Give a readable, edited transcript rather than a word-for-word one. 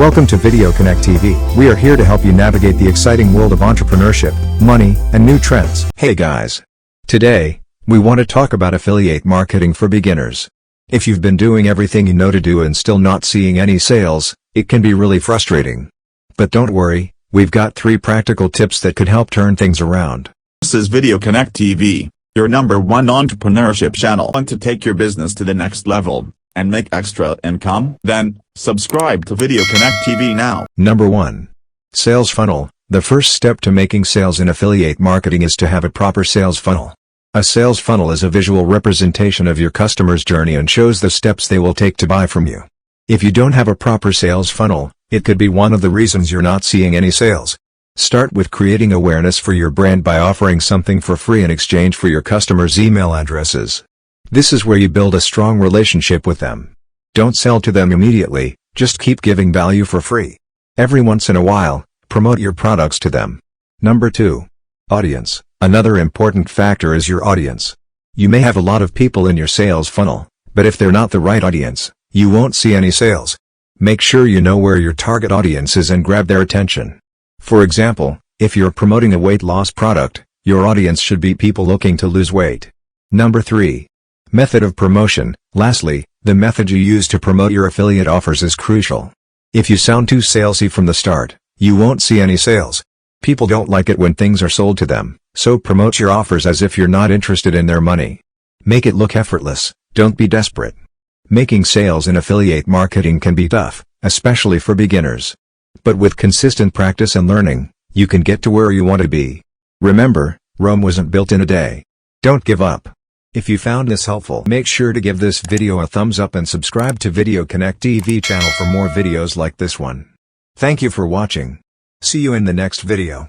Welcome to Video Connect TV. We are here to help you navigate the exciting world of entrepreneurship, money, and new trends. Hey guys. Today, we want to talk about affiliate marketing for beginners. If you've been doing everything you know to do and still not seeing any sales, it can be really frustrating. But don't worry, we've got 3 practical tips that could help turn things around. This is Video Connect TV, your #1 entrepreneurship channel. Want to take your business to the next level and make extra income? Then, subscribe to Video Connect TV now. Number 1. Sales funnel. The first step to making sales in affiliate marketing is to have a proper sales funnel. A sales funnel is a visual representation of your customer's journey and shows the steps they will take to buy from you. If you don't have a proper sales funnel, it could be one of the reasons you're not seeing any sales. Start with creating awareness for your brand by offering something for free in exchange for your customers' email addresses. This is where you build a strong relationship with them. Don't sell to them immediately, just keep giving value for free. Every once in a while, promote your products to them. Number 2. Audience. Another important factor is your audience. You may have a lot of people in your sales funnel, but if they're not the right audience, you won't see any sales. Make sure you know where your target audience is and grab their attention. For example, if you're promoting a weight loss product, your audience should be people looking to lose weight. Number 3. Method of promotion. Lastly, the method you use to promote your affiliate offers is crucial. If you sound too salesy from the start, you won't see any sales. People don't like it when things are sold to them, so promote your offers as if you're not interested in their money. Make it look effortless, don't be desperate. Making sales in affiliate marketing can be tough, especially for beginners. But with consistent practice and learning, you can get to where you want to be. Remember, Rome wasn't built in a day. Don't give up. If you found this helpful, make sure to give this video a thumbs up and subscribe to Video Connect TV channel for more videos like this one. Thank you for watching. See you in the next video.